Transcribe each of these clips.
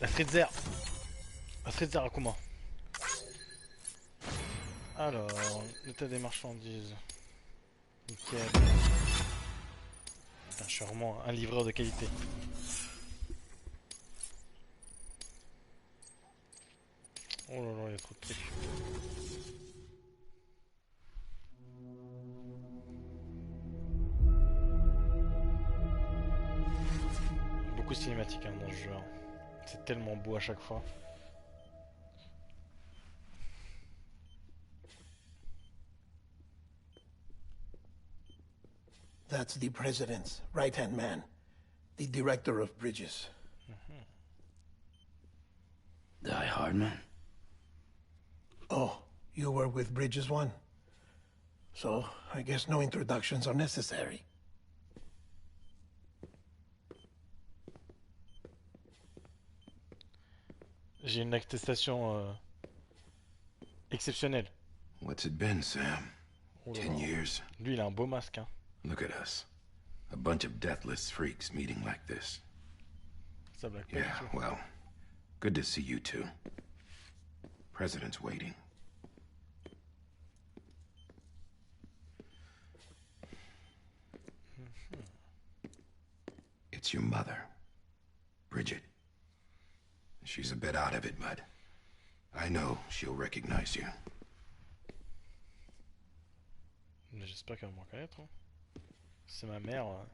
La Streetzer. La Streetzer à comment? Alors, l'état des marchandises. Nickel. Putain, je suis vraiment un livreur de qualité. Oh là là, il y a trop de trucs. Beaucoup de cinématiques hein, dans ce jeu. Hein. C'est tellement beau à chaque fois. That's the president's right-hand man, the director of bridges. Die Hard Man? Oh, you were with Bridges 1? So, I guess no introductions are necessary. J'ai une attestation exceptionnelle. What's it been, Sam? Oh là 10 là. years? Lui, il a un beau masque. Hein. Look at us. A bunch of deathless freaks meeting like this. Ça blague pas Yeah, du tout. well, good to see you two. President's waiting. It's your mother, Bridget. She's a bit out of it, but I know she'll recognize you. Mais j'espère qu'elle va me reconnaître. Hein. C'est ma mère. Hein.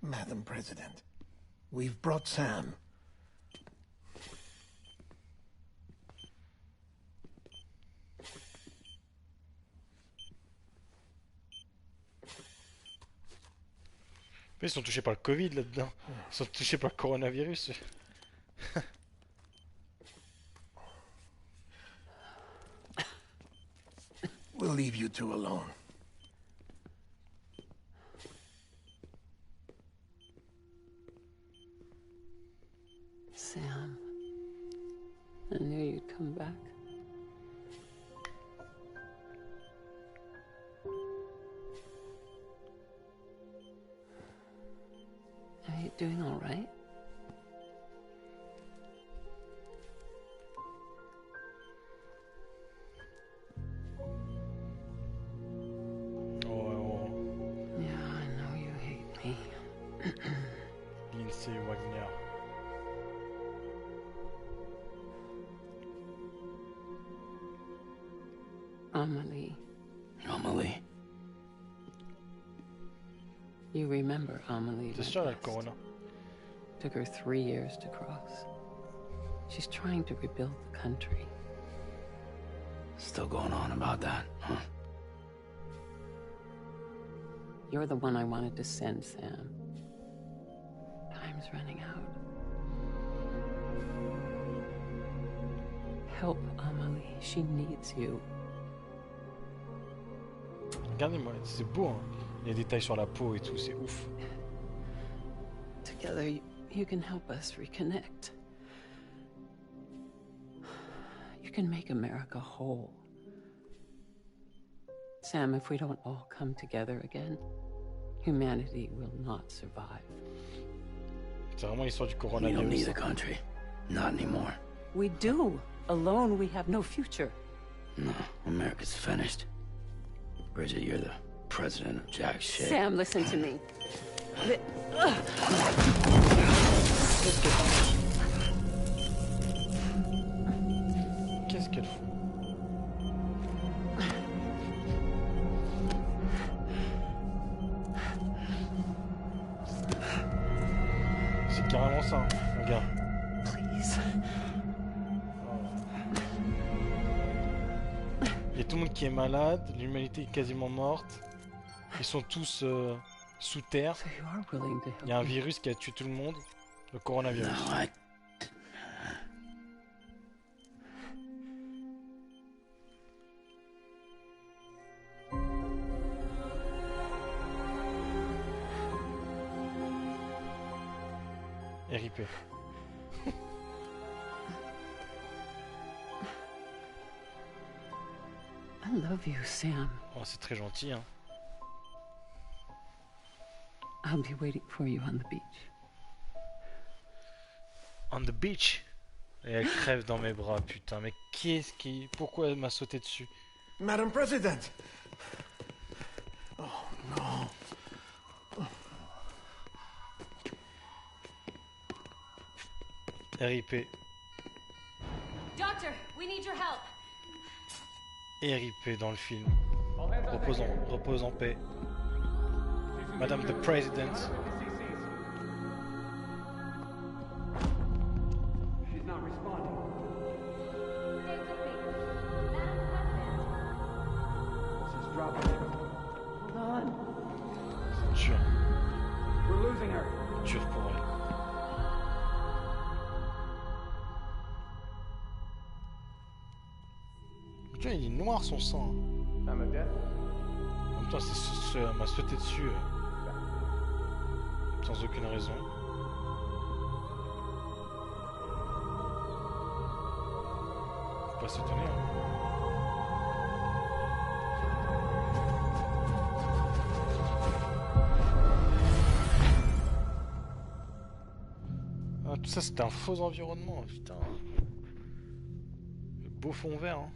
Madam President, we've brought Sam. Ils sont touchés par le Covid là-dedans. Ils sont touchés par le coronavirus. We'll leave you two alone. Sam, I knew you'd come back. Are you doing all right? Oh, Yeah, I know you hate me. Lindsay Wagner. Amelie. Amelie? You remember Amelie? C'est sûr, la West. corona. Took her 3 years to cross. She's trying to rebuild the country. Still going on about that, huh? You're the one I wanted to send, Sam. Time's running out. Help Amelie. She needs you. Regardez-moi, c'est beau, hein. Les détails sur la peau et tout, c'est ouf. Together, you can help us reconnect. You can make America whole. Sam, if we don't all come together again, humanity will not survive. C'est vraiment l'histoire du We don't coronavirus. need a country. Not anymore. We do. Alone, we have no future. No, America's finished. Bridget, you're the president of jack shit. Sam, listen to me. Qu'est-ce qu'elle fout? C'est carrément ça, hein. Regarde. Please. Il y a tout le monde qui est malade, l'humanité est quasiment morte. Ils sont tous sous terre. So you are willing to Il y a un help me. virus qui a tué tout le monde, le coronavirus. No, I... RIP. I love you, Sam. Oh, c'est très gentil, hein. I'll be waiting for you on the beach. On the beach. Et elle crève dans mes bras, putain. Mais qu'est-ce qui... Pourquoi elle m'a sauté dessus? Madam President! Oh, no. RIP. Doctor, we need your help. RIP dans le film. Repose en paix. Madame the President. She's not responding. This is dropping. Hold on. C'est dur. We're losing her. Dur pour elle. Putain, il est noir son sang. I'm a death. En même temps, elle m'a sauté dessus. Sans aucune raison. Faut pas s'étonner. Ah, tout ça c'était un faux environnement, putain. Le beau fond vert, hein.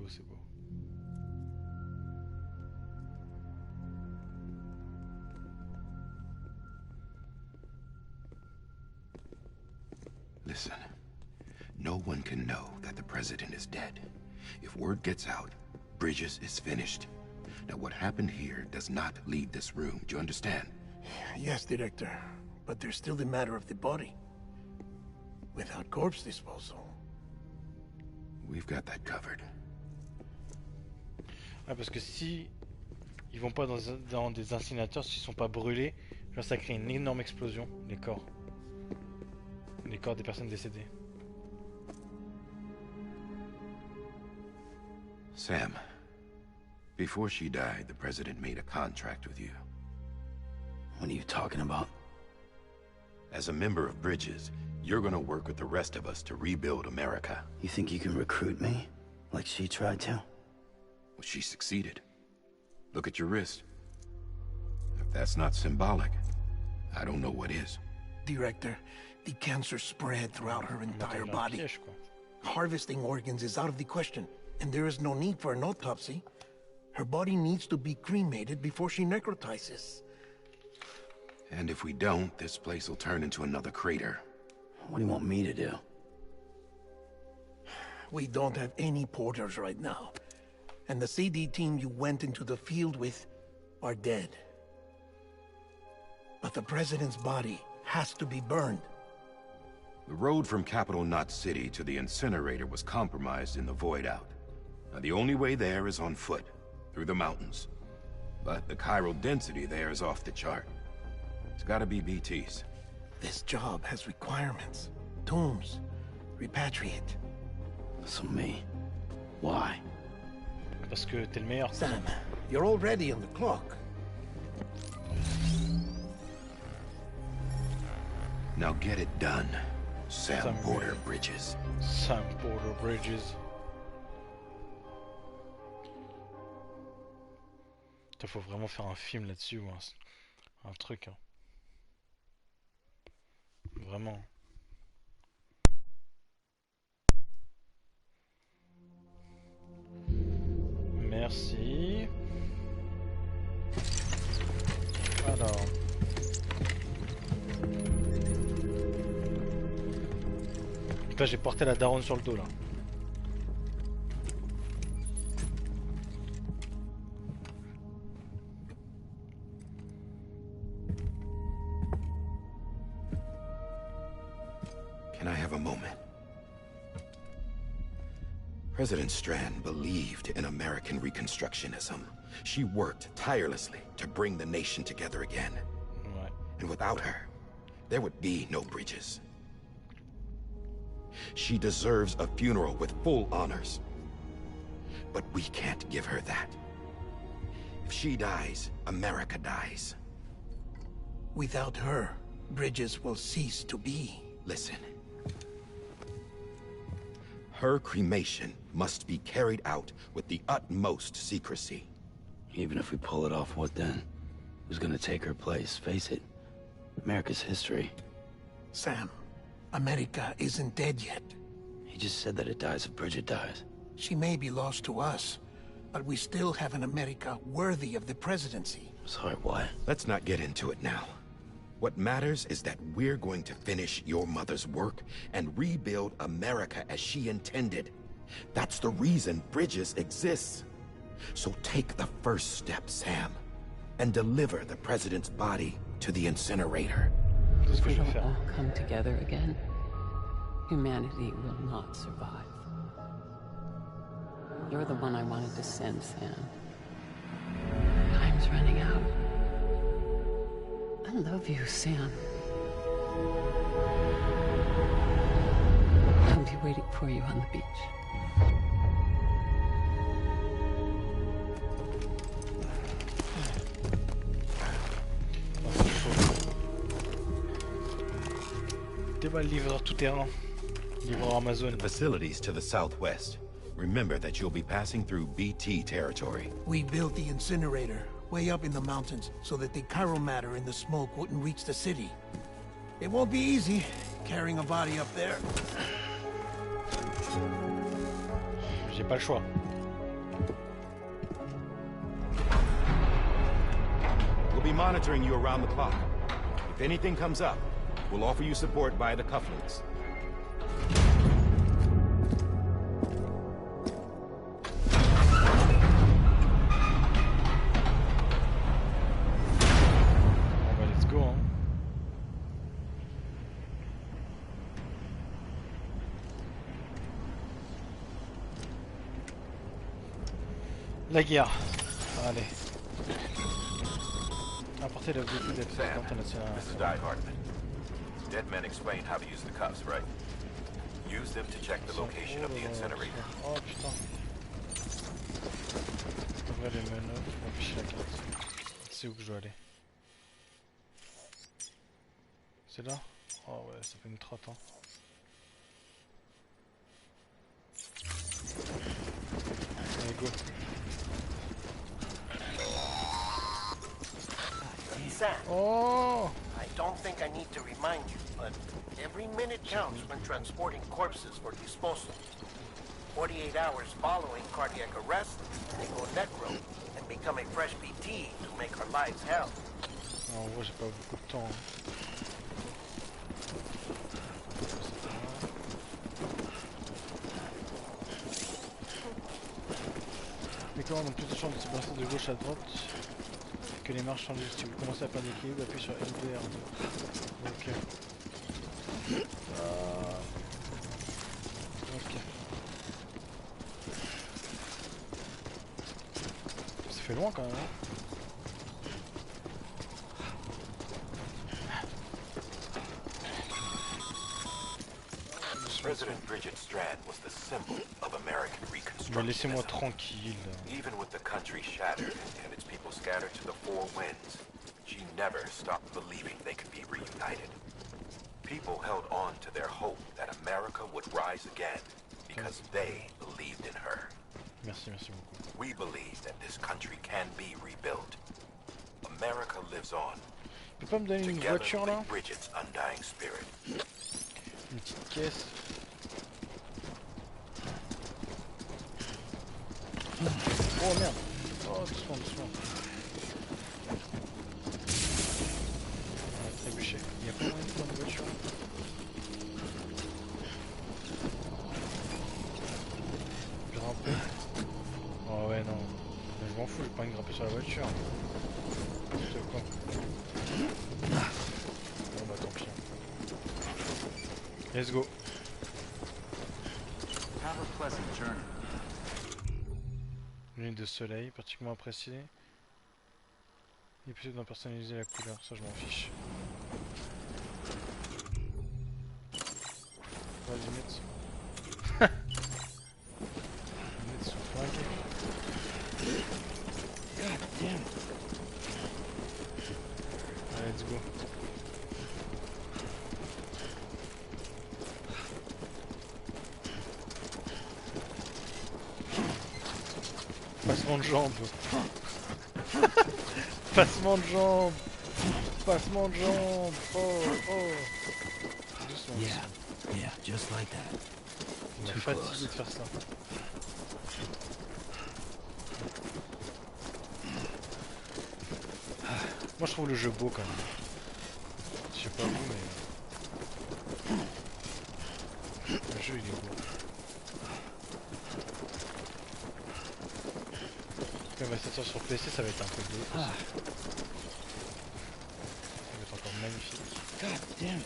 C'est beau. Listen, no one can know that the president is dead. If word gets out, Bridges is finished. Now what happened here does not leave this room, do you understand? Yes, Director. But there's still the matter of the body. Without corpse disposal. We've got that covered. Ah, parce que si ils vont pas dans des incinérateurs, s'ils sont pas brûlés, genre ça crée une énorme explosion, les corps des personnes décédées. Sam, before she died, the president made a contract with you. What are you talking about? As a member of Bridges, you're gonna work with the rest of us to rebuild America. You think you can recruit me? Like she tried to? Well, she succeeded. Look at your wrist. If that's not symbolic, I don't know what is. Director, the cancer spread throughout her entire body. Harvesting organs is out of the question, and there is no need for an autopsy. Her body needs to be cremated before she necrotizes. And if we don't, this place will turn into another crater. What do you want me to do? We don't have any porters right now. And the CD team you went into the field with are dead. But the president's body has to be burned. The road from Capital Knot City to the incinerator was compromised in the void out. Now the only way there is on foot, through the mountains. But the chiral density there is off the chart. It's gotta be BTs. This job has requirements. Tombs. Repatriate. So me. Why? Parce que t'es le meilleur. Sam, you're already on the clock. Now get it done, Sam Porter Bridges. Sam Porter Bridges. Il faut vraiment faire un film là-dessus ou un truc. Hein. Vraiment. Merci. Alors. Là j'ai porté la daronne sur le dos là. Can I have a moment? President Strand believed in American Reconstructionism. She worked tirelessly to bring the nation together again. Ouais. And without her, there would be no Bridges. She deserves a funeral with full honors. But we can't give her that. If she dies, America dies. Without her, Bridges will cease to be. Listen. Her cremation must be carried out with the utmost secrecy. Even if we pull it off, what then? Who's gonna take her place? Face it, America's history. Sam, America isn't dead yet. He just said that it dies if Bridget dies. She may be lost to us, but we still have an America worthy of the presidency. Sorry, what? Let's not get into it now. What matters is that we're going to finish your mother's work and rebuild America as she intended. That's the reason Bridges exists. So take the first step, Sam, and deliver the president's body to the incinerator. If we don't all come together again, humanity will not survive. You're the one I wanted to send, Sam. Time's running out. I love you, Sam. I'll be waiting for you on the beach. T'es pas le livreur tout terrain. Livreur Amazon. The facilities to the southwest. Remember that you'll be passing through BT territory. We built the incinerator way up in the mountains so that the chiral matter in the smoke wouldn't reach the city. It won't be easy carrying a body up there. J'ai pas le choix. We'll be monitoring you around the clock. If anything comes up, we'll offer you support via the cufflinks. La guerre. Allez. Apporter la beauté des places internationales. This is Die Hartman. Dead men explained how to use the cuffs, right? Use them to check the location of the incinerator. Oh putain. Ouvrir les menus pour afficher la carte. C'est où que je dois aller? C'est là? Oh ouais, ça fait une trotte hein. Allez go. Sam, Oh! I don't think I need to remind you, but every minute counts when transporting corpses for disposal. 48 hours following cardiac arrest, they go necro and become a fresh BT to make our lives hell. Non, en gros, j'ai pas beaucoup de temps. Les commandes ont plus de chances de se passer de gauche à droite que les marches changent. Si vous commencez à perdre l'équilibre, appuyez sur LDR2. Ok. Ok. Ça fait loin quand même. Hein. President Bridget Strand was the symbol of American Mais laissez-moi Reconstructionism. tranquille. Even with the country shattered and its people scattered to the four winds, she never stopped believing they could be reunited. People held on to their hope that America would rise again because they believed in her. Merci, merci beaucoup. We believe that this country can be rebuilt. America lives on. Tu peux pas me donner une Together voiture là? with Bridget's undying spirit. Une petite caisse. Oh merde. Oh doucement, doucement. On va trébucher. Il y a pas moyen de prendre une voiture. Grimper. Oh ouais non. Mais je m'en fous, j'ai pas envie de grimper sur la voiture. N'importe quoi. Bon bah tant pis. Let's go. Have a pleasant journey. Lunettes de soleil, particulièrement appréciée. Il est possible d'en personnaliser la couleur, ça je m'en fiche. Oh, les lunettes sont... les lunettes sont flinguées. God damn. Allez, let's go. Passement de jambes. Passement de jambes. Passement de jambes. Oh, oh. Doucement, doucement. Yeah, just like that. Il m'a fatigué de faire ça. Moi je trouve le jeu beau quand même. Je sais pas vous mais... Le jeu il est beau. Comme va sortir sur PC ça va être un peu beau. Ça va être encore magnifique. God damn it.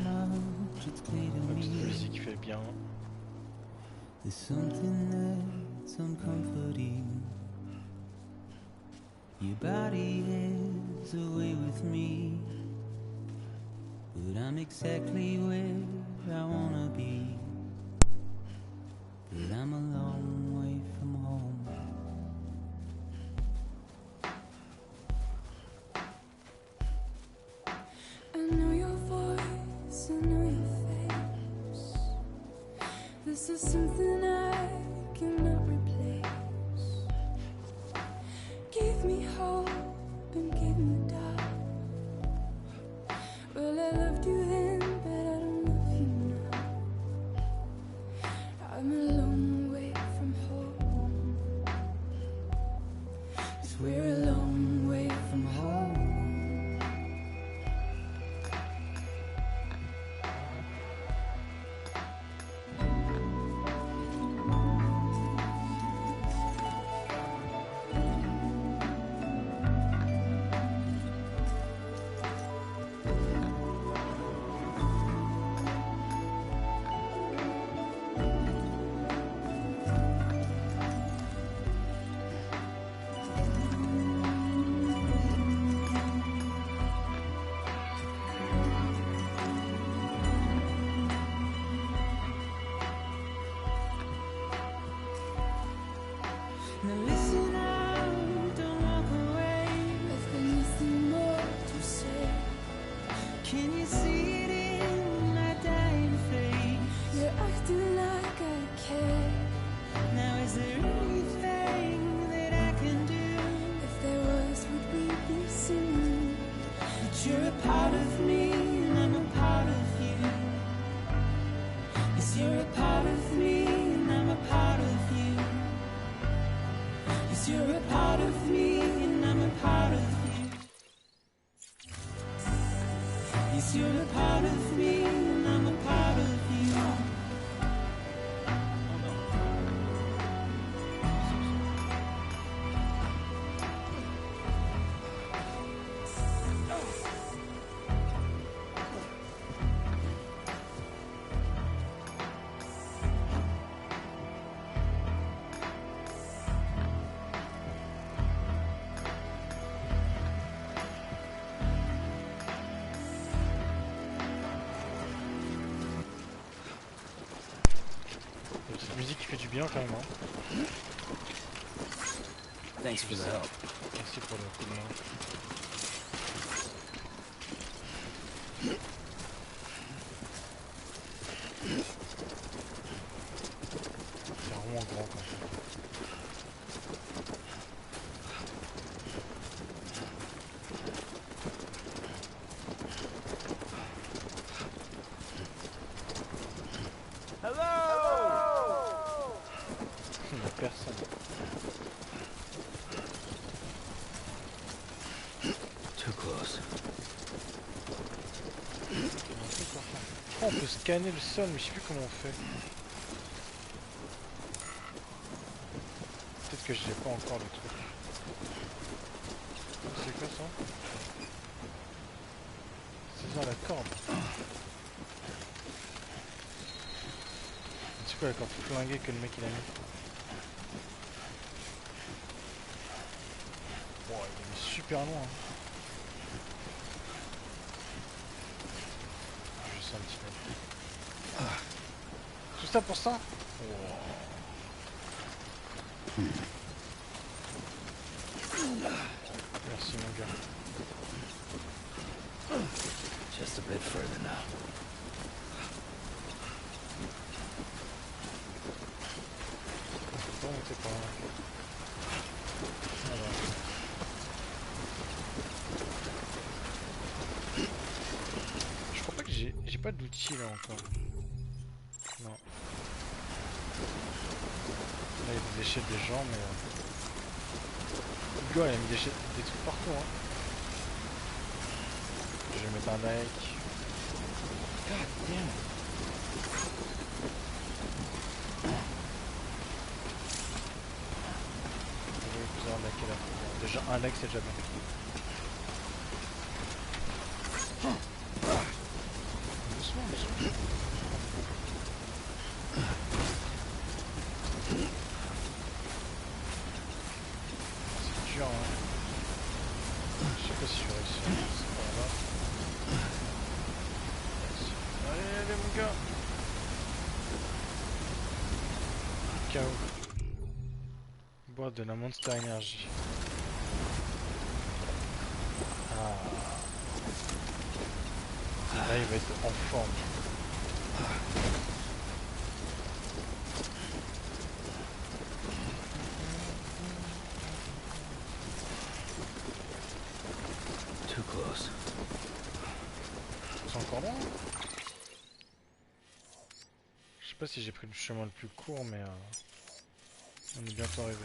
La petite musique fait bien. There's something that's uncomforting. Your body is away with me, but I'm exactly where I wanna be. But I'm a long way from home. I know your voice, I know your face. This is something I cannot replace. Give me hope and give me doubt. Well, I loved you then, but I don't love you now. I'm a long way from home. 'Cause we're a long way from home. Now listen out, don't walk away. I've got nothing more to say. Can you see it in my dying face? You're acting like I care. Now is there anything that I can do? If there was, would we be singing? But you're a part of me and I'm a part of you. Yes, you're a part of me and I'm a part of you. Yes, you're a part of me and I'm a part of you. Yes, you're a part of me and I'm a part of you. Cette musique qui fait du bien quand même. Hein. Thanks for the help. Merci pour le coup de main. C'est vraiment grand quand même. Il n'y a personne. Too close. Oh, on peut scanner le sol, mais je sais plus comment on fait. Peut-être que je n'ai pas encore le truc. C'est quoi ça? C'est dans la corde. C'est quoi la corde flinguée que le mec il a mis? Bon, il est super loin. Juste un petit peu. Tout ça pour ça? Wow. Merci mon gars. peux remonter par là. Alors. Je crois pas que j'ai pas d'outils là encore. Non. Là il y a des déchets des gens mais... Le gars il a mis des trucs partout hein. Je vais mettre un like. God damn it. Déjà un like c'est déjà bien. Doucement, doucement. C'est dur hein. Je sais pas si je vais réussir. C'est pas grave. Allez, allez mon gars. KO. Boire de la Monster Energy. Ah. Là il va être en forme. Too close. C'est encore loin. Je sais pas si j'ai pris le chemin le plus court mais on est bientôt arrivé.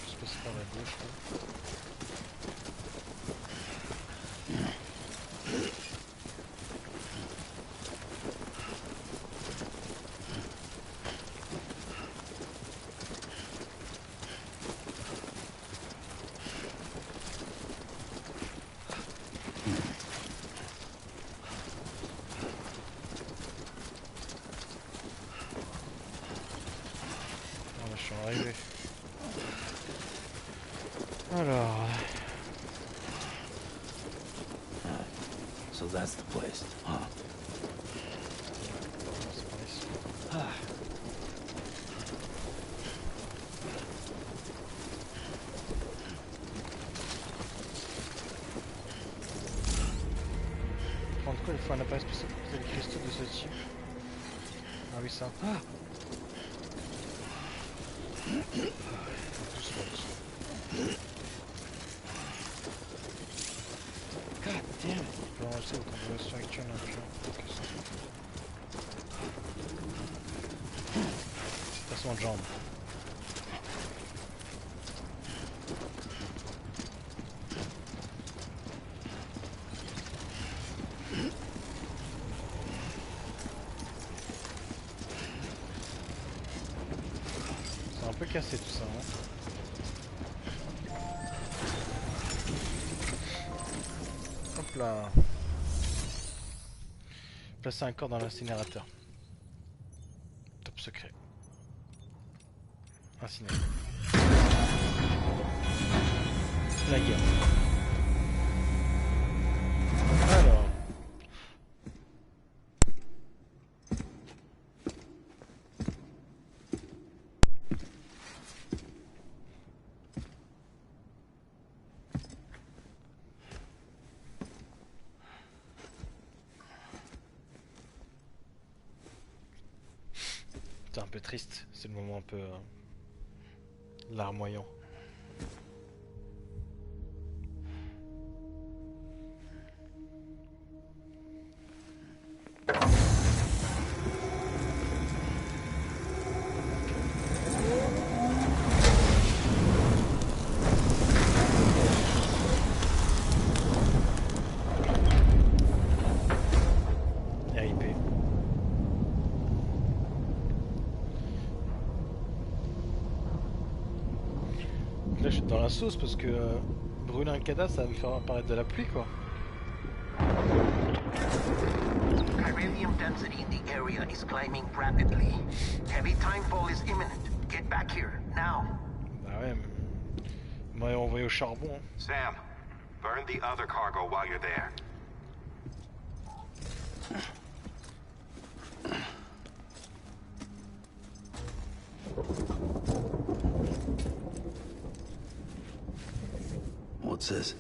Je passe par la gauche là. Voilà, je suis arrivé. Alors... So that's the place, huh? Prendre quoi? Il faut un appareil spécial pour poser les cristaux de ce type. Ah oui ça. God damn it! Je peux enregistrer votre conversation actuelle en plus. Passement de jambe. C'est un peu cassé tout ça, hein. Hop là. Placer un corps dans l'incinérateur. Top secret. Incinéré. La guerre. Alors. C'est un peu triste, c'est le moment un peu larmoyant. RIP. Là je suis dans la sauce parce que brûler un cadavre ça va me faire apparaître de la pluie quoi. Chiralium density in the area is climbing rapidly. Heavy timefall is imminent. Get back here, now. Bah ouais, mais... on m'avait envoyé au charbon. Hein. Sam, burn the other cargo while you're there. What's this?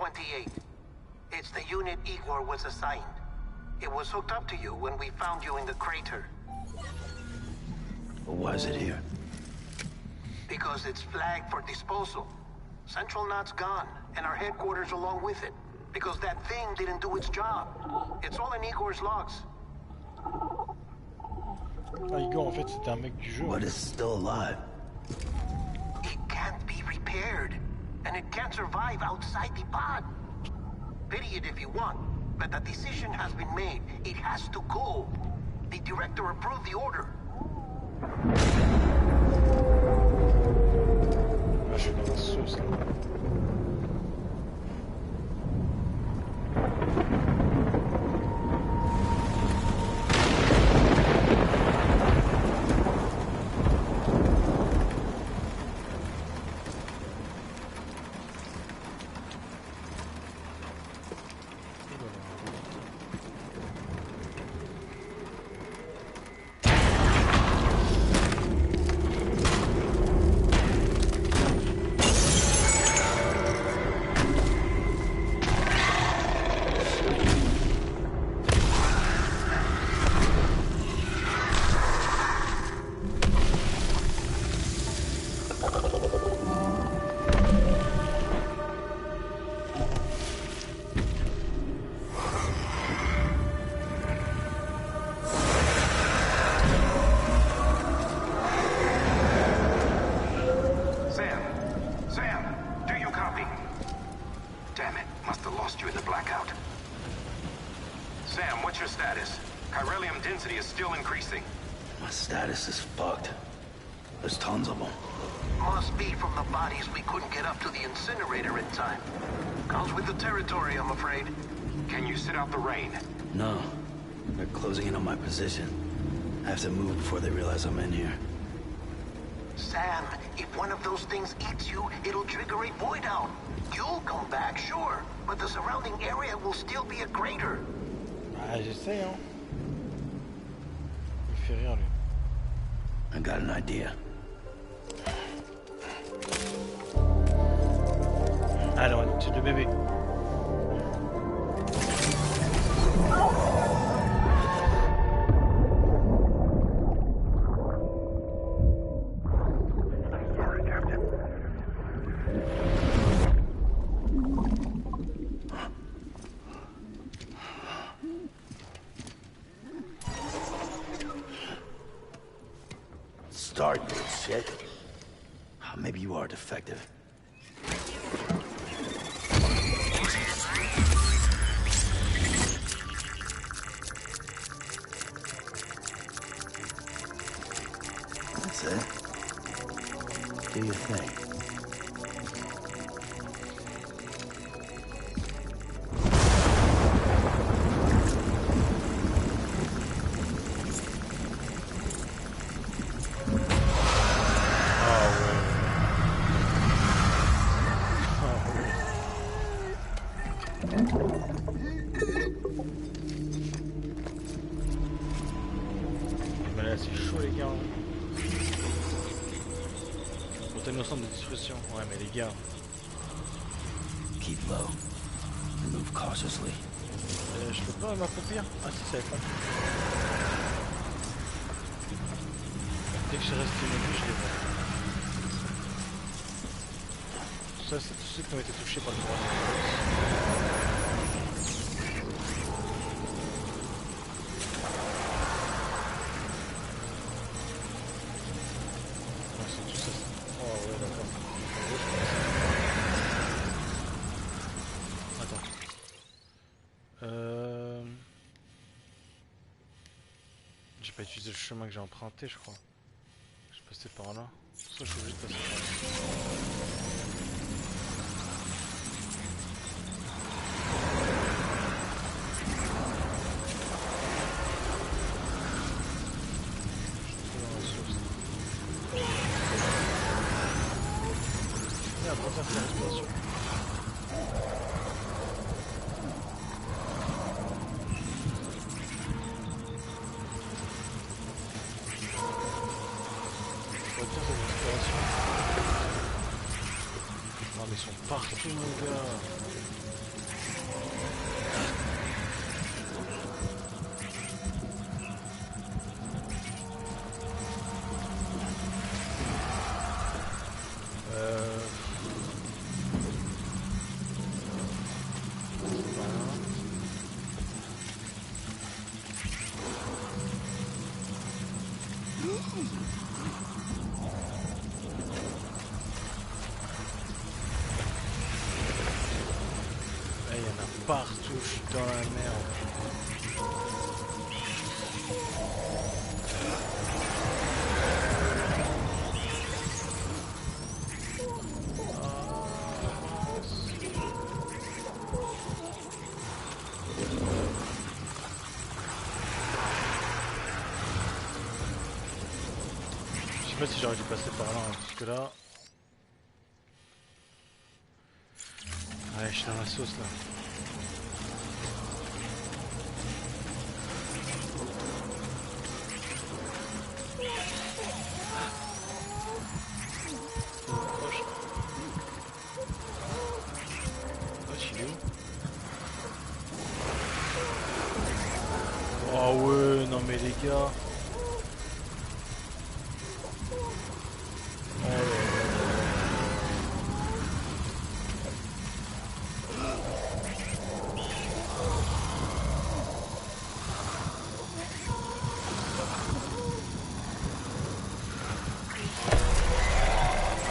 28. It's the unit Igor was assigned. It was hooked up to you when we found you in the crater. But why is it here? Because it's flagged for disposal. Central Knot's gone, and our headquarters along with it. Because that thing didn't do its job. It's all in Igor's logs. Ah, Igor, en fait, c'était un mec du jeu. But it's still alive. It can't be repaired, and it can't survive outside the pod. Pity it if you want, but the decision has been made. It has to go. The director approved the order. Ah, je suis dans la sauce là. My status is fucked. There's tons of them. Must be from the bodies we couldn't get up to the incinerator in time. Comes with the territory, I'm afraid. Can you sit out the rain? No. They're closing in on my position. I have to move before they realize I'm in here. Sam, if one of those things eats you, it'll trigger a void out. You'll come back, sure, but the surrounding area will still be a crater. Ah, j'essaie, hein. Il fait rire, lui. I got an idea. Alors, une étude de bébé. Start, you shit. Maybe you are defective. That's it. Do your thing. Mais là c'est chaud les gars. On t'aime au centre de destruction. Ouais mais les gars. Keep low. Move cautiously. Je peux pas m'accomplir. Ah si ça va être. Dès que je reste immobile, je les vois. Ça c'est tous ceux qui ont été touchés par le droit. J'ai pas utilisé le chemin que j'ai emprunté, je crois. Je suis passé par là. Pour ça, je suis obligé de passer par là. Je suis dans la source. Et après, ça fait la respiration. Non mais ils sont partout mon gars. partout, je suis dans la merde. Je sais pas si j'aurais dû passer par là, hein, parce que là... Ouais, je suis dans la sauce là. Oh ouais, non mais les gars.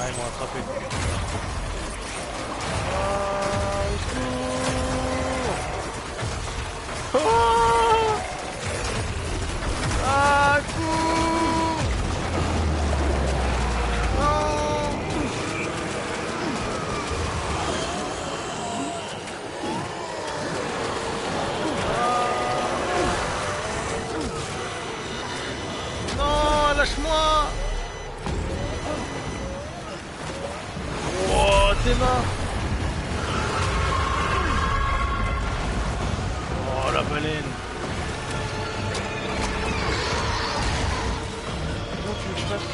Ah, ils m'ont attrapé. Ah, au secours. Ah, cours. Non, lâche-moi. Oh, tes mains. Oh, la baleine. Comment tu veux que je fasse?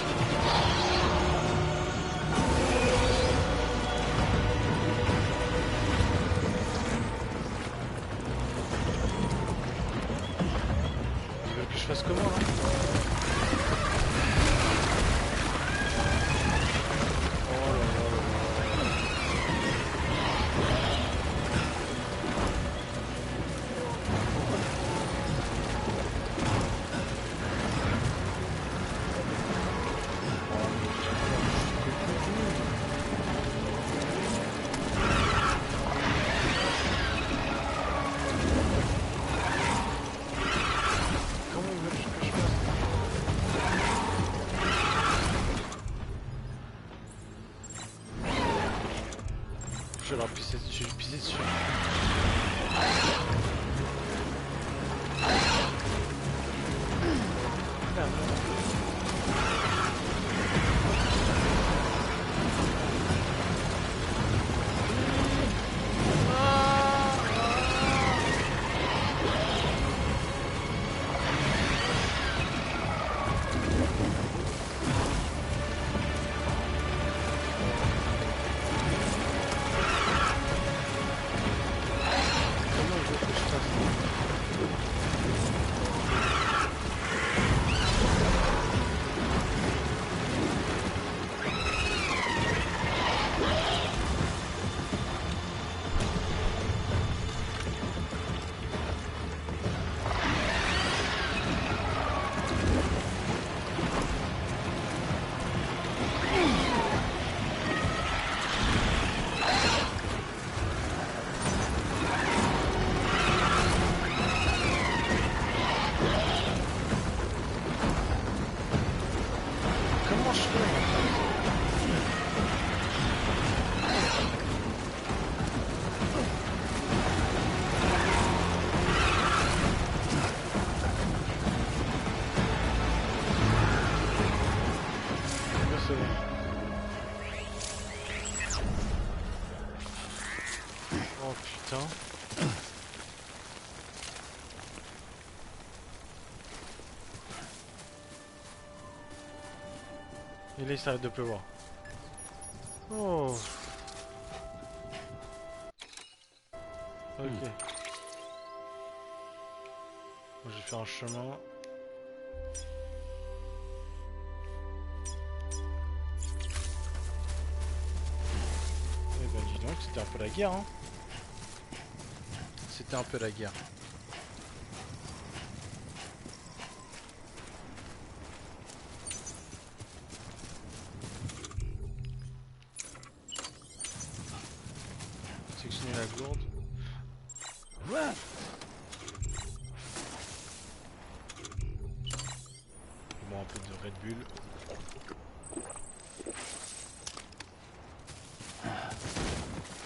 Tu veux que je fasse comment là? Je vais leur pisser dessus. Merde. Oh putain. Et là il s'arrête de pleuvoir. Oh. Ok. Bon, je vais faire un chemin. Eh ben dis donc, c'était un peu la guerre hein. C'était un peu la guerre. Sectionner la gourde. Bon, un peu de Red Bull.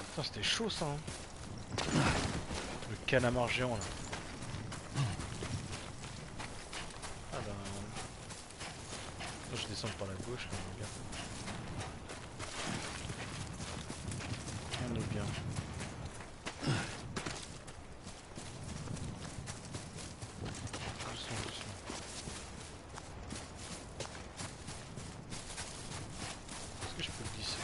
Putain, c'était chaud ça, hein. Le calamar géant là. Ah bah... Je descends par la gauche, là, on est bien. On est bien. Doucement, doucement. Est-ce que je peux glisser?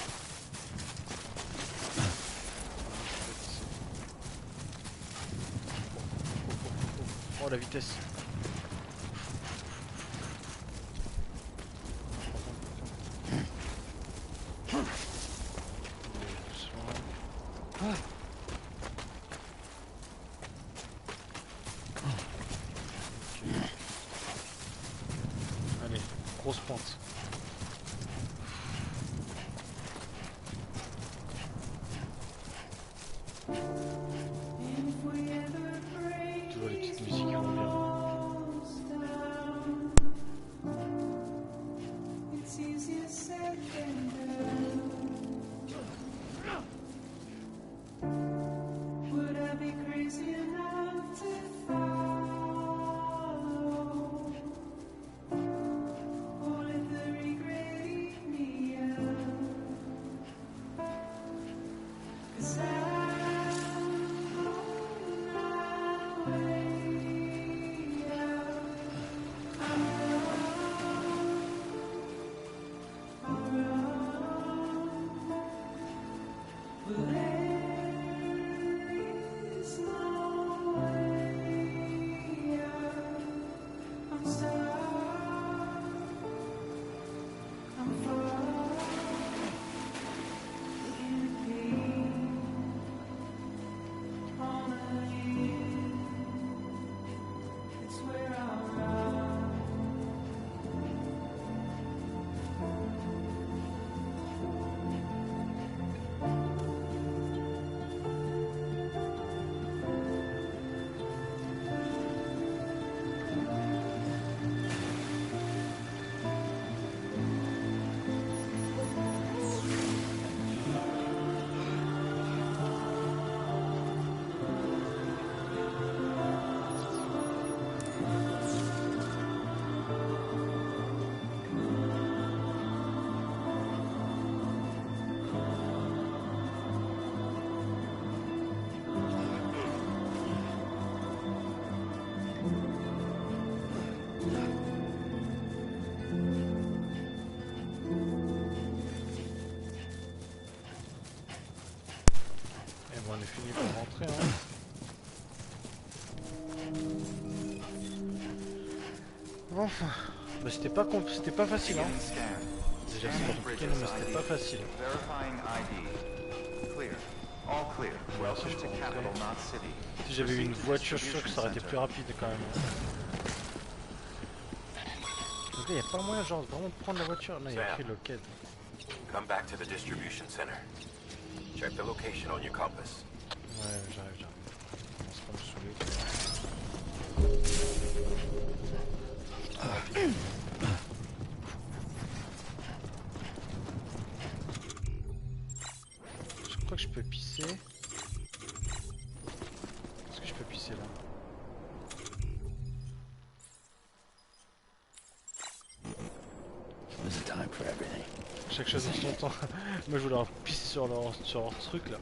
Oh la vitesse. Allez, grosse pente. Toujours les petites musiques qui vont bien. On est fini pour rentrer, hein. Enfin, bah, c'était pas facile, hein. Déjà c'est pas compliqué, mais c'était pas facile. Voilà, si je peux rentrer. Si j'avais eu une voiture, je suis sûr que ça aurait été plus rapide quand même. Donc là, y a pas moyen genre vraiment de prendre la voiture. Non, il y a écrit located. Come back to the distribution center. Check the location on your compass. Ouais, j'arrive. On commence pas à me saouler. Je crois que je peux pisser. Est-ce que je peux pisser là? Chaque chose en son temps. Moi je voulais leur pisser sur leur truc là.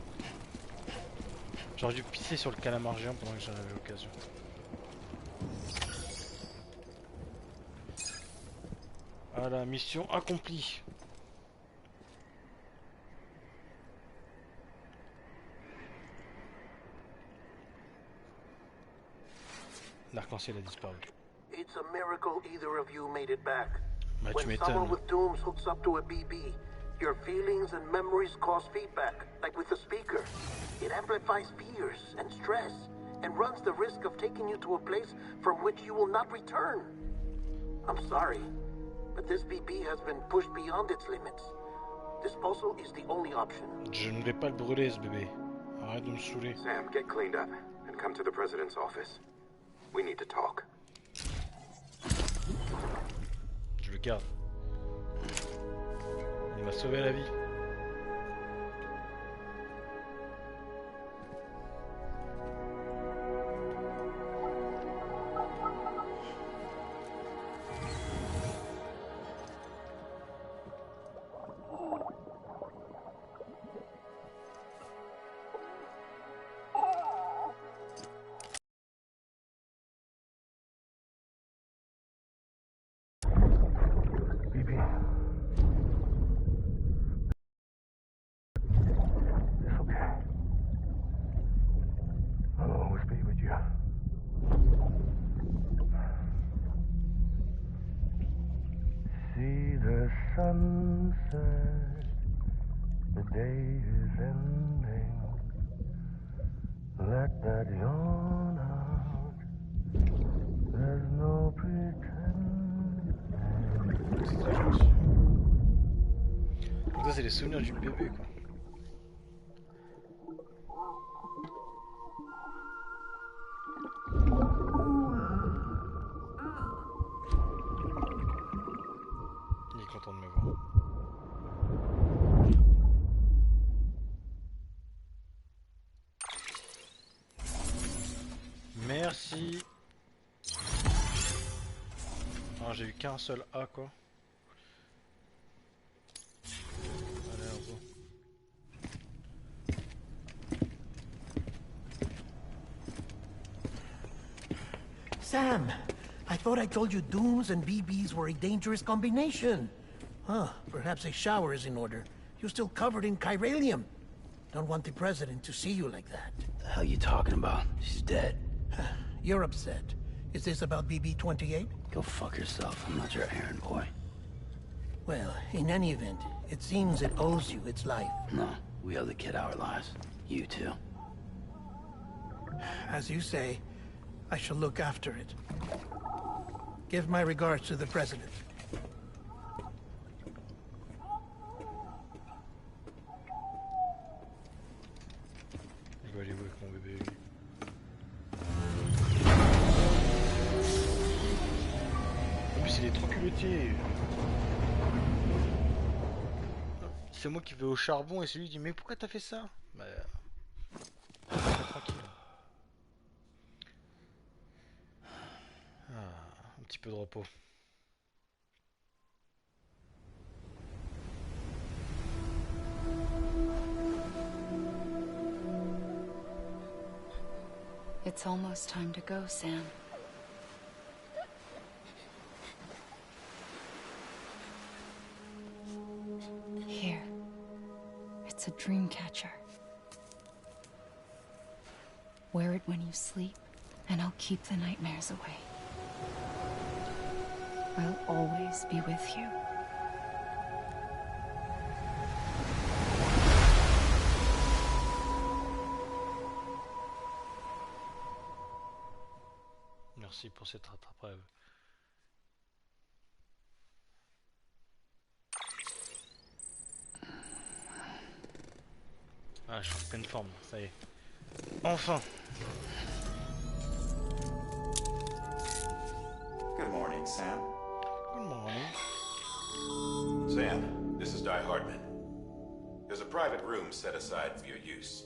J'aurais dû pisser sur le calamar géant pendant que j'en avais l'occasion. Voilà, mission accomplie. L'arc-en-ciel a disparu. It's a miracle either of you made it back. Bah, tu When someone m'étonnes. with dooms hooks up to a BB, your feelings and memories cause feedback, like with the speaker. It amplifies fears and stress, and runs the risk of taking you to a place from which you will not return. I'm sorry, but this BB has been pushed beyond its limits. Disposal is the only option. Je ne vais pas le brûler ce bébé. Arrête de me saouler. Sam, get cleaned up and come to the president's office. We need to talk. Je le garde. Il m'a sauvé la vie. See the sunset, the day is ending. Let that yawn out. There's no pretending. Donc ça c'est les souvenirs du bébé quoi. Il est content de me voir. Merci. Alors j'ai eu qu'un seul A quoi. Allez, au revoir. Sam, I thought I told you dooms and BBs were a dangerous combination. Huh, perhaps a shower is in order. You're still covered in chiralium. Don't want the president to see you like that. The hell you talking about? She's dead. You're upset. Is this about BB-28? Go fuck yourself. I'm not your errand boy. Well, in any event, it seems it owes you its life. No, we owe the kid our lives. You too. As you say, I shall look after it. Give my regards to the president. Je vais aller où avec mon bébé lui. En plus il est trop culottier. C'est moi qui vais au charbon et c'est lui qui dit mais pourquoi t'as fait ça? Bah... tranquille. Ah, un petit peu de repos. It's almost time to go, Sam. Here. It's a dream catcher. Wear it when you sleep, and I'll keep the nightmares away. I'll always be with you. Merci pour cette rattrapage. Ah, je suis en pleine forme, ça y est. Enfin! Good morning, Sam. Good morning. Sam, this is Di Hartman. There's a private room set aside for your use.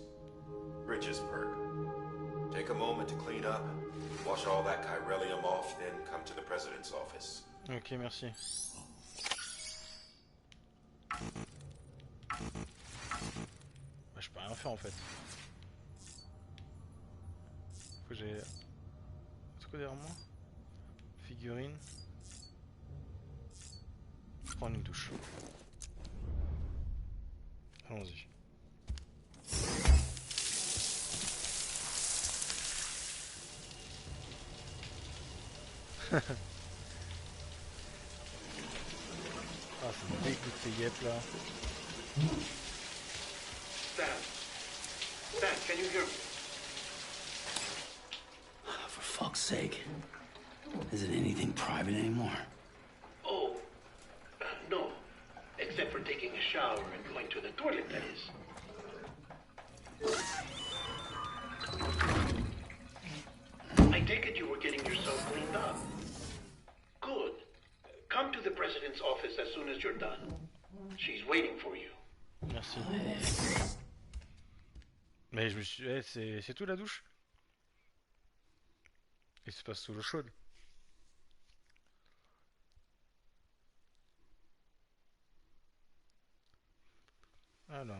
Bridges perk. Take a moment to clean up, wash all that chiralium off, then come to the president's office. Ok, merci. Bah, je peux rien faire en fait. Faut que j'ai... C'est quoi derrière moi? Figurine. Je prends une douche. Allons-y. Ah, ça me dégoûte ces guêpes là. Sam, can you hear me? For fuck's sake. Is it anything private anymore? Oh, no. Except for taking a shower and going to the toilet, that is. that you're done. She's waiting for you. Merci. Mais je me suis... c'est tout la douche? Il se passe sous l'eau chaude. Alors...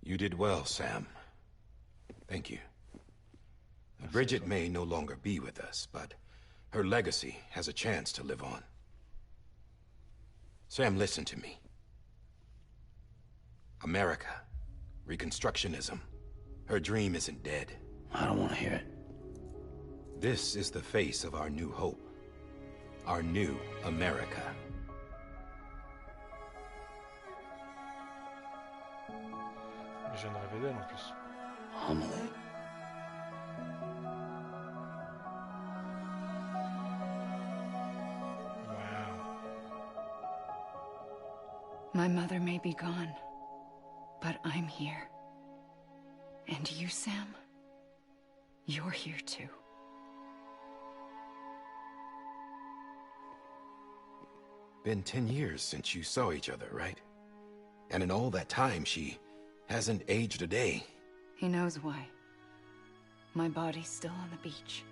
You did well, Sam. Thank you. Bridget may no longer be with us, but her legacy has a chance to live on. Sam, listen to me. America, Reconstructionism, her dream isn't dead. I don't want to hear it. This is the face of our new hope. Our new America. Je viens de rêver d'elle en plus. Amelie. Wow. My mother may be gone, but I'm here. And you, Sam? You're here too. Been 10 years since you saw each other, right? And in all that time, she hasn't aged a day. He knows why. My body's still on the beach.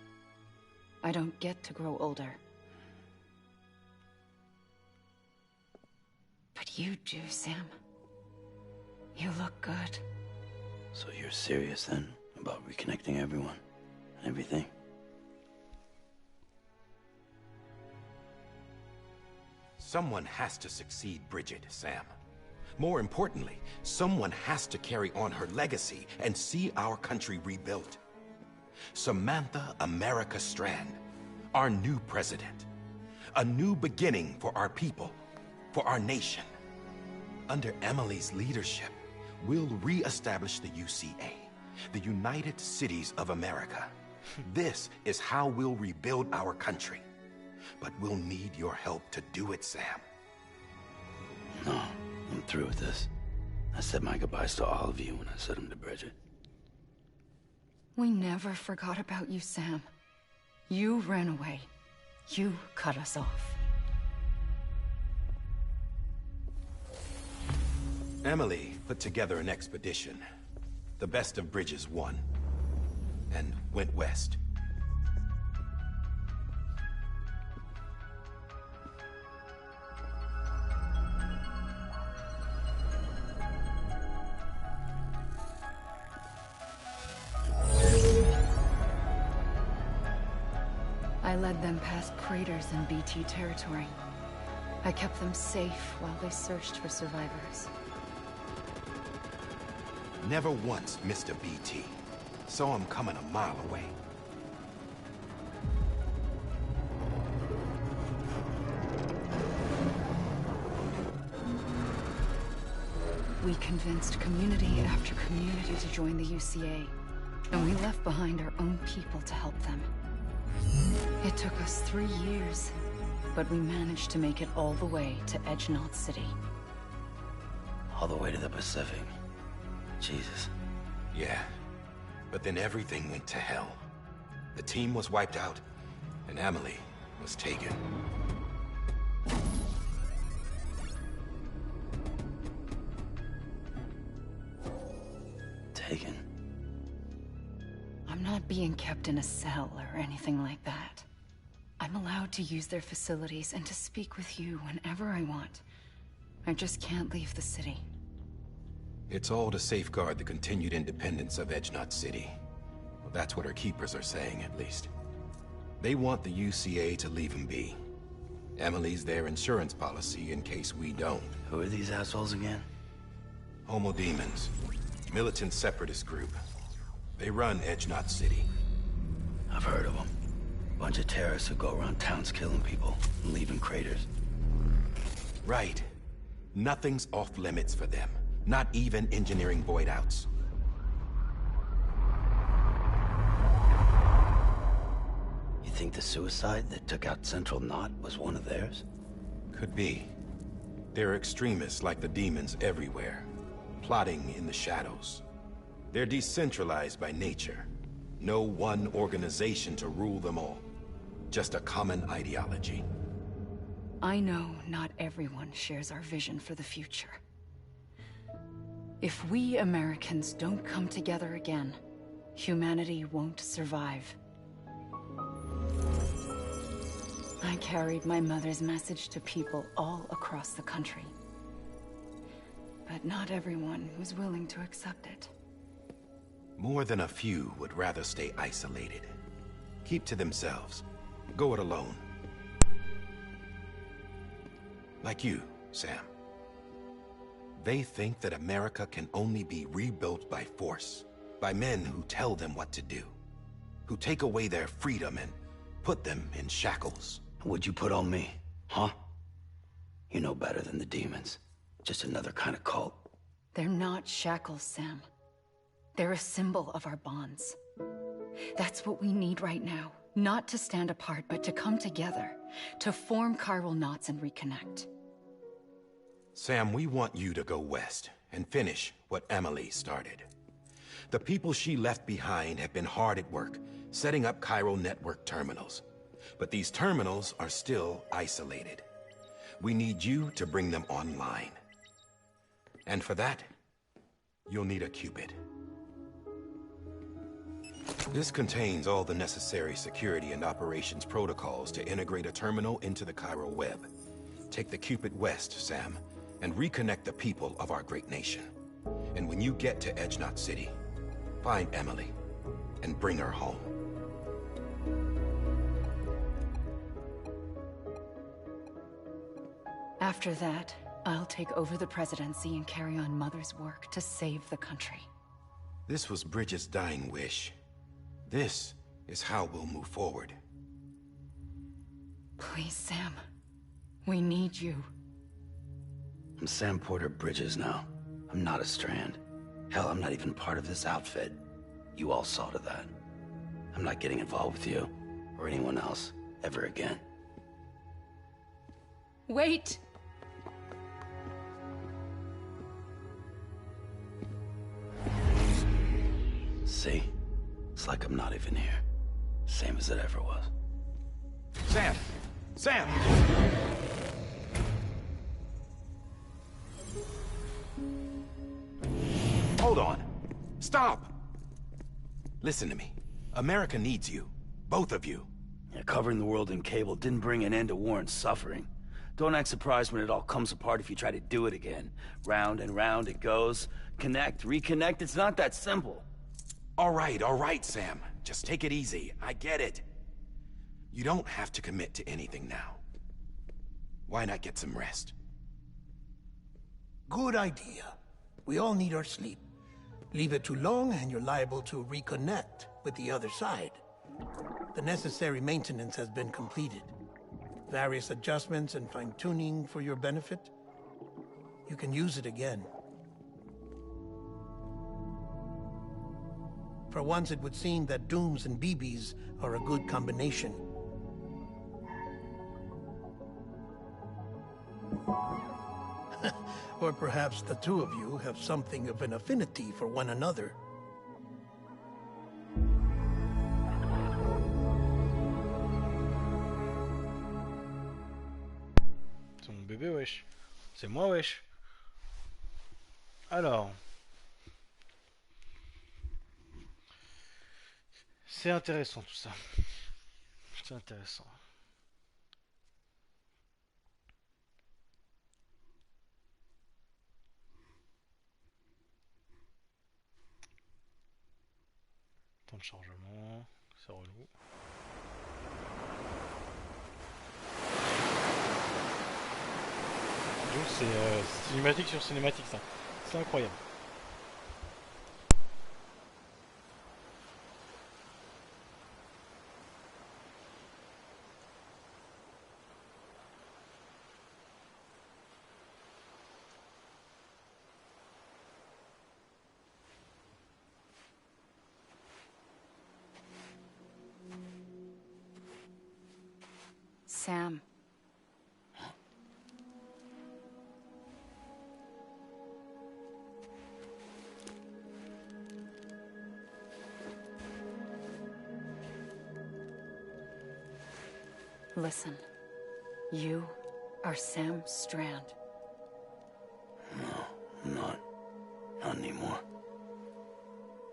I don't get to grow older. But you do, Sam. You look good. So you're serious then about reconnecting everyone and everything? Someone has to succeed Bridget, Sam. More importantly, someone has to carry on her legacy and see our country rebuilt. Samantha America Strand, our new president. A new beginning for our people, for our nation. Under Emily's leadership, we'll re-establish the UCA, the United Cities of America. This is how we'll rebuild our country. But we'll need your help to do it, Sam. No, I'm through with this. I said my goodbyes to all of you when I said them to Bridget. We never forgot about you, Sam. You ran away. You cut us off. Emily put together an expedition. The best of Bridges won. And went west. I led them past craters in BT territory. I kept them safe while they searched for survivors. Never once missed a BT. Saw him coming a mile away. We convinced community after community to join the UCA, and we left behind our own people to help them. It took us 3 years, but we managed to make it all the way to Edgenot City. All the way to the Pacific. Jesus. Yeah, but then everything went to hell. The team was wiped out, and Emily was taken. Taken? I'm not being kept in a cell or anything like that. I'm allowed to use their facilities and to speak with you whenever I want. I just can't leave the city. It's all to safeguard the continued independence of Edgenot City. Well, that's what our keepers are saying, at least. They want the UCA to leave him be. Emily's their insurance policy in case we don't. Who are these assholes again? Homo Demons. Militant separatist group. They run Edgenot City. I've heard of them. Bunch of terrorists who go around towns killing people and leaving craters. Right. Nothing's off limits for them. Not even engineering void outs. You think the suicide that took out Central Knot was one of theirs? Could be. There are extremists like the demons everywhere. plotting in the shadows. They're decentralized by nature. No one organization to rule them all. Just a common ideology. I know not everyone shares our vision for the future. If we Americans don't come together again, humanity won't survive. I carried my mother's message to people all across the country. But not everyone was willing to accept it. More than a few would rather stay isolated. Keep to themselves. Go it alone. Like you, Sam. They think that America can only be rebuilt by force, by men who tell them what to do, who take away their freedom and put them in shackles. What'd you put on me, huh? You know better than the demons. Just another kind of cult. They're not shackles, Sam. They're a symbol of our bonds. That's what we need right now. Not to stand apart, but to come together. To form chiral knots and reconnect. Sam, we want you to go west and finish what Emily started. The people she left behind have been hard at work, setting up chiral network terminals. But these terminals are still isolated. We need you to bring them online. And for that, you'll need a Cupid. This contains all the necessary security and operations protocols to integrate a terminal into the chiral web. Take the Cupid west, Sam, and reconnect the people of our great nation. And when you get to Edge Knot City, find Emily and bring her home. After that, I'll take over the presidency and carry on Mother's work to save the country. This was Bridget's dying wish. This is how we'll move forward. Please, Sam. We need you. I'm Sam Porter Bridges now. I'm not a Strand. Hell, I'm not even part of this outfit. You all saw to that. I'm not getting involved with you, or anyone else, ever again. Wait! See? It's like I'm not even here. Same as it ever was. Sam! Sam! Hold on. Stop! Listen to me. America needs you. Both of you. Yeah, covering the world in cable didn't bring an end to war and suffering. Don't act surprised when it all comes apart if you try to do it again. Round and round it goes. Connect, reconnect, it's not that simple. All right, Sam. Just take it easy. I get it. You don't have to commit to anything now. Why not get some rest? Good idea. We all need our sleep. Leave it too long and you're liable to reconnect with the other side. The necessary maintenance has been completed. Various adjustments and fine-tuning for your benefit. You can use it again. For once, it would seem that Dooms and BBs are a good combination. Or perhaps the two of you have something of an affinity for one another. C'est mon bébé, wesh. C'est moi, wesh. Alors. C'est intéressant tout ça. C'est intéressant. Temps de chargement, c'est relou. Donc c'est cinématique sur cinématique ça. C'est incroyable. Sam. Listen. You are Sam Strand. No, I'm not. Not anymore.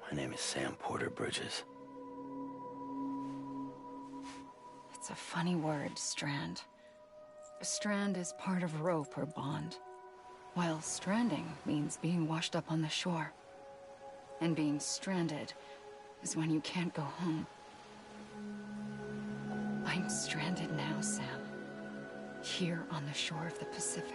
My name is Sam Porter Bridges. It's a funny word, Strand. A strand is part of rope or bond, while stranding means being washed up on the shore. And being stranded is when you can't go home. I'm stranded now, Sam. Here on the shore of the Pacific.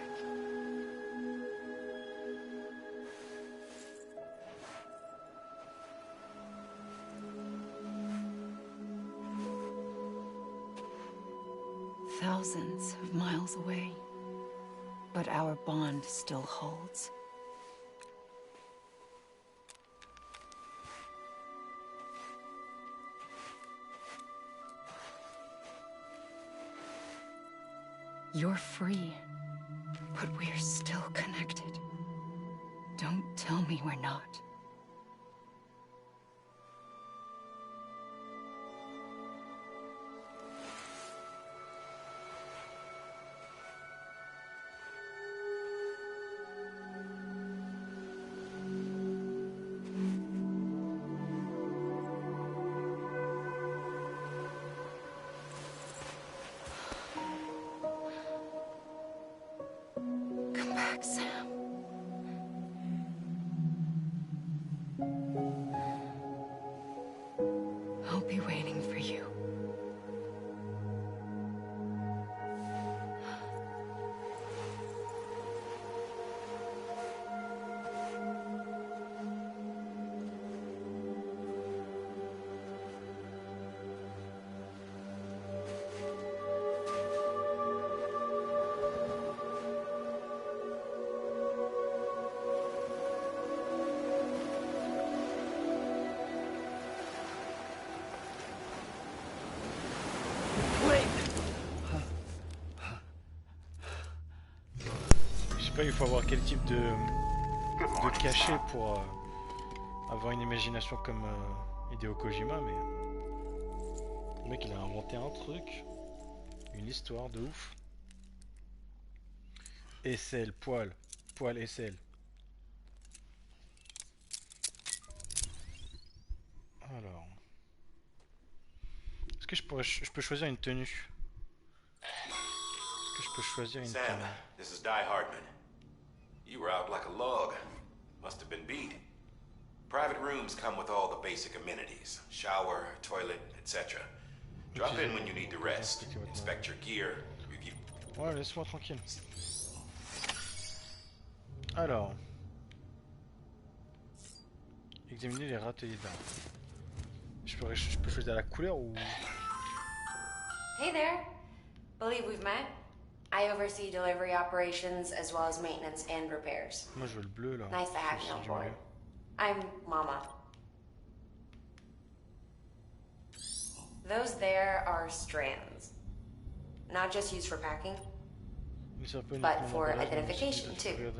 Thousands of miles away, but our bond still holds. You're free, but we're still connected. Don't tell me we're not. Sam. I'll be waiting for you. Il faut avoir quel type de cachet pour avoir une imagination comme Hideo Kojima, mais le mec il a inventé un truc, une histoire de ouf. Aisselle, poil, aisselle. Alors, est-ce que je peux choisir une tenue? Est-ce que je peux choisir une tenue? Sam, this is Die Hardman. You were out like a log. Must have been beat. Private rooms come with all the basic amenities. Shower, toilet, etc. Drop in when you need to rest. Inspect your gear. Review. Ouais, laisse-moi tranquille. Alors. Examiner les râteliers d'armes. Je peux choisir la couleur ou... Hey there. Believe we've met. I oversee delivery operations as well as maintenance and repairs. Moi je veux le bleu là. Nice to have you on board. I'm Mama. Those there are strands. Not just used for packing, but for identification too.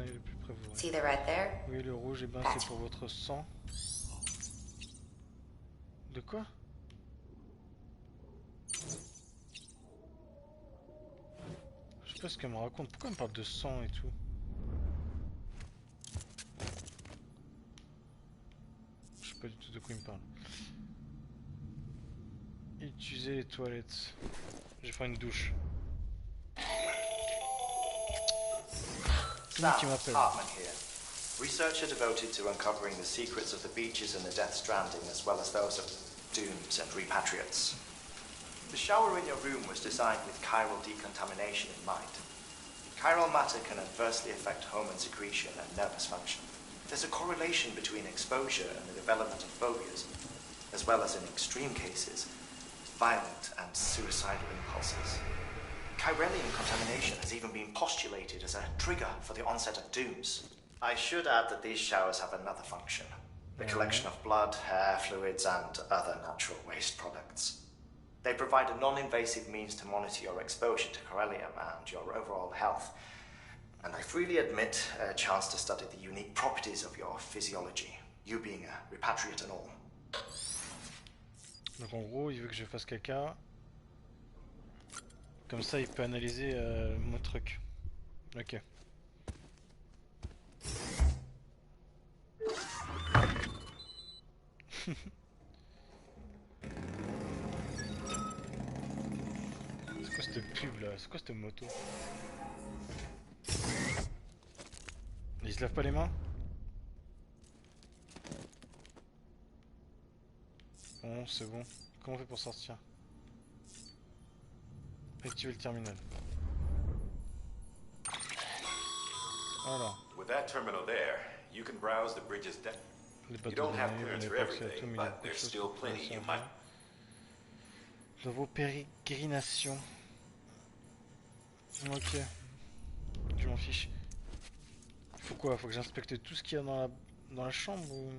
See the red there? Oui, le rouge, eh ben c'est pour votre sang. De quoi? Je sais pas ce qu'elle me raconte. Pourquoi elle me parle de sang et tout? Je sais pas du tout de quoi il me parle. Utiliser les toilettes. Je vais faire une douche. Sam, Hartman here. Researcher devoted to uncovering the secrets of the beaches and the Death Stranding, as well as those of dooms and repatriates. The shower in your room was designed with chiral decontamination in mind. Chiral matter can adversely affect hormone secretion and nervous function. There's a correlation between exposure and the development of phobias, as well as in extreme cases, violent and suicidal impulses. Chiralian contamination has even been postulated as a trigger for the onset of dooms. I should add that these showers have another function: the collection of blood, hair, fluids, and other natural waste products. They provide a non-invasive means to monitor your exposure to chiralium and your overall health. And I freely admit a chance to study the unique properties of your physiology, you being a repatriate and all. Donc en gros, il veut que je fasse caca Comme ça, il peut analyser mon truc. Ok. C'est quoi cette pub là? C'est quoi cette moto? Il se lave pas les mains? Bon, c'est bon. Comment on fait pour sortir? Activer le terminal. Voilà. With that terminal there, you can browse the bridge's deck. You don't have clearance for everything, but there's still plenty you might. Dans vos pérégrinations. Ok. Je m'en fiche. Faut quoi? Faut que j'inspecte tout ce qu'il y a dans la chambre ou...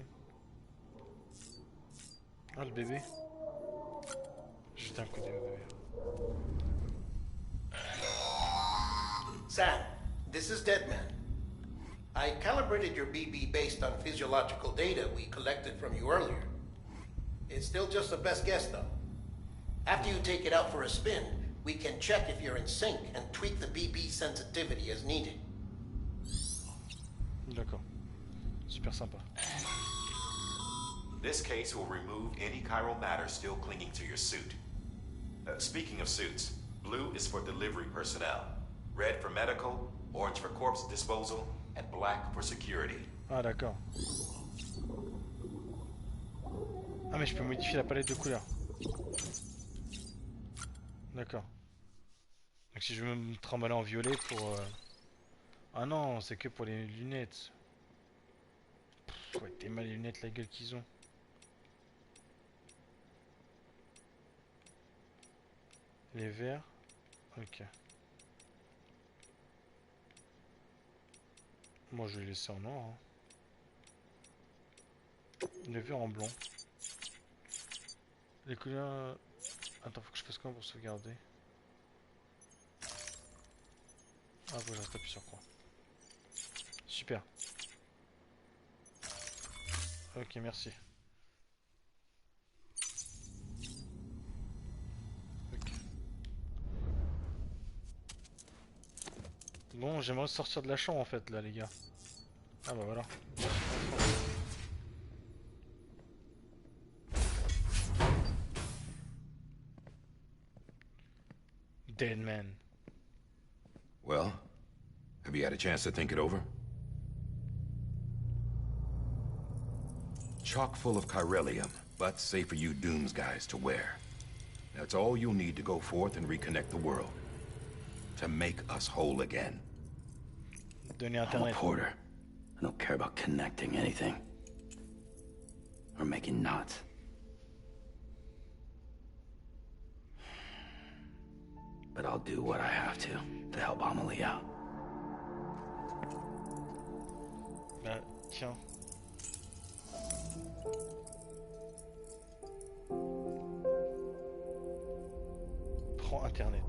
Ah, le bébé. Juste un coup d'œil au bébé. Sam, this is Deadman. I calibrated your BB based on physiological data we collected from you earlier. It's still just a best guess, though. After you take it out for a spin, we can check if you're in sync and tweak the BB sensitivity as needed. D'accord. Super sympa. This case will remove any chiral matter still clinging to your suit. Speaking of suits, blue is for delivery personnel, red for medical, orange for corpse disposal, and black for security. Ah d'accord. Ah mais je peux modifier la palette de couleurs. D'accord. Donc si je veux me trimballer en violet pour... Ah non, c'est que pour les lunettes. Pff, ouais, t'es mal les lunettes, la gueule qu'ils ont. Les verts. Ok. Moi je vais laisser en noir. Hein. Les verts en blanc. Les couleurs... Attends, faut que je fasse comment pour sauvegarder? Ah, faut que je reste appuyé sur croix. Super. Ok, merci. Ok. Bon, j'aimerais sortir de la chambre en fait, là, les gars. Ah bah voilà. Dead man. Well, have you had a chance to think it over? Chock full of chiralium, but safe for you Dooms guys to wear. That's all you'll need to go forth and reconnect the world. To make us whole again. I'm a porter. I don't care about connecting anything. Or making knots. But I'll do what I have to help Amelie out. Bah, tiens. Prends Internet.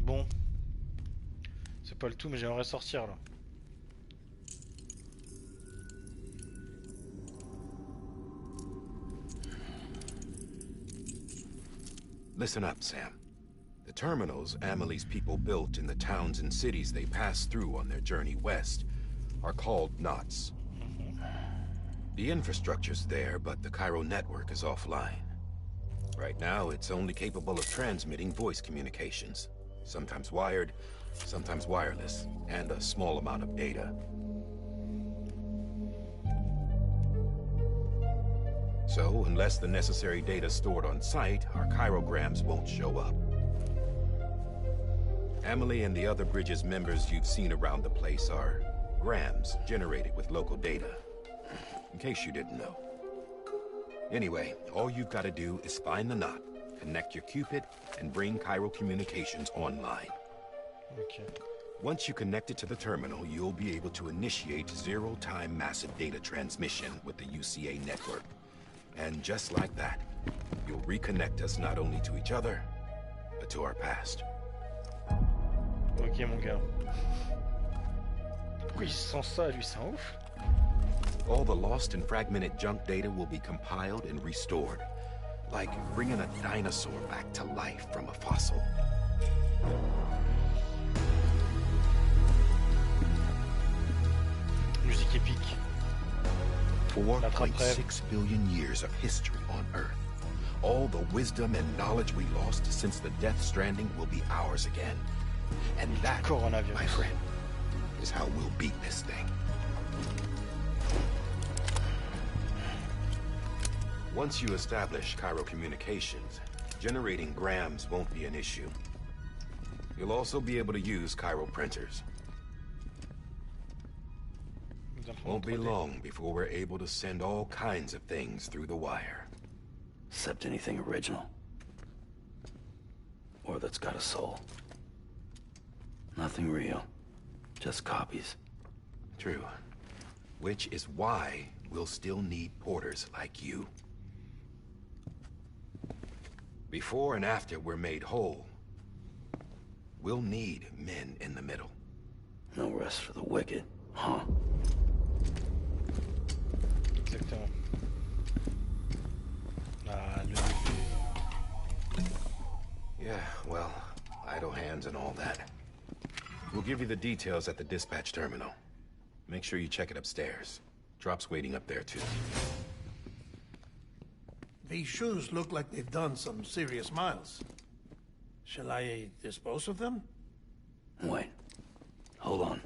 Bon. C'est pas le tout, mais j'aimerais sortir là. Listen up, Sam. The terminals Amelie's people built in the towns and cities they passed through on their journey west are called knots. The infrastructure's there, but the Cairo network is offline. Right now, it's only capable of transmitting voice communications. Sometimes wired, sometimes wireless, and a small amount of data. So, unless the necessary data is stored on site, our chirograms won't show up. Amelie and the other Bridges members you've seen around the place are grams generated with local data. In case you didn't know. Anyway, all you've got to do is find the knot, connect your Cupid, and bring Cairo communications online. Okay. Once you connect it to the terminal, you'll be able to initiate zero-time massive data transmission with the UCA network. And just like that, you'll reconnect us not only to each other, but to our past. Ok mon gars. Pourquoi il sent ça, lui, c'est un ouf? All the lost and fragmented junk data will be compiled and restored. Like bringing a dinosaur back to life from a fossil. Musique épique. 4.6 billion years of history on Earth. All the wisdom and knowledge we lost since the Death Stranding will be ours again. And that, my friend, is how we'll beat this thing. Once you establish Cairo communications, generating grams won't be an issue. You'll also be able to use Cairo printers. Won't be long before we're able to send all kinds of things through the wire. Except anything original. Or that's got a soul. Nothing real. Just copies. True. Which is why we'll still need porters like you. Before and after we're made whole, we'll need men in the middle. No rest for the wicked, huh? Exactement. Ah, yeah, well, idle hands and all that. We'll give you the details at the dispatch terminal. Make sure you check it upstairs. Drop's waiting up there, too. These shoes look like they've done some serious miles. Shall I dispose of them? Wait. Hold on.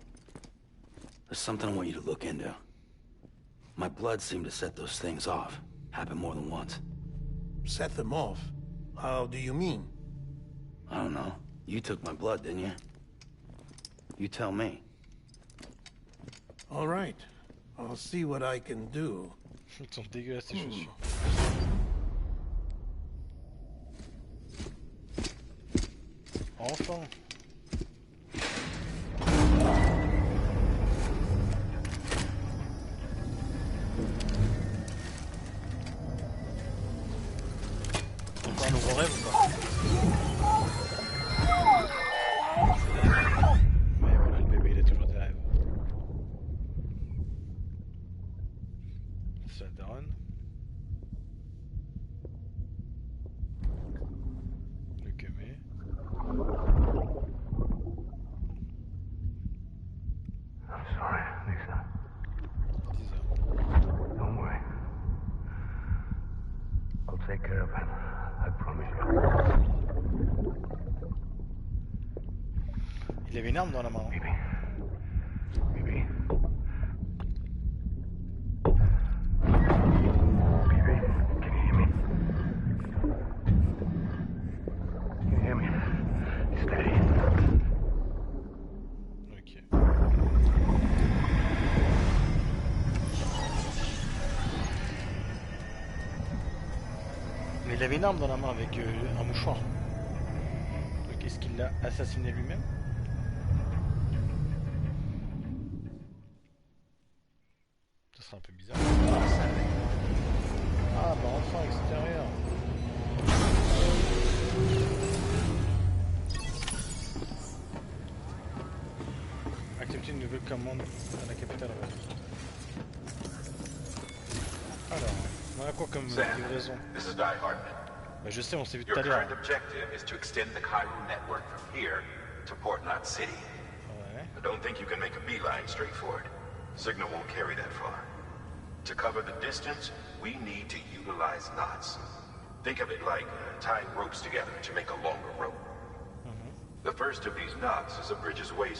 There's something I want you to look into. My blood seemed to set those things off. Happened more than once. Set them off? How do you mean? I don't know. You took my blood, didn't you? You tell me. All right. I'll see what I can do. Ils sont dégueulasses ces chaussures. Enfin. Encore un nouveau rêve ou pas? Mais voilà, le bébé il a toujours des rêves. Ça donne. Le camé. I'm sorry, Lisa. Lisa. Don't worry. I'll take care of him. I promise you. Il avait une arme dans la main. Baby. Baby. Baby, can you hear me? Can you hear me? Steady. Ok. Mais il avait une arme dans la main avec un mouchoir. Donc est-ce qu'il l'a assassiné lui-même? Ça serait un peu bizarre. Ah bah enfin extérieur. Accepter une nouvelle commande à la capitale. Alors, on a quoi comme livraison? This is Die Hardman. Bah je sais, on s'est vu tout Your à l'heure. current objective is to extend the Cairo network from here to Port Knot City. Ouais. I don't think you can make a beeline straight for it. Signal won't carry that far. To cover the distance, we need to utilize knots. Think of it like tying ropes together to make a longer rope. The first of these knots is a bridge's waist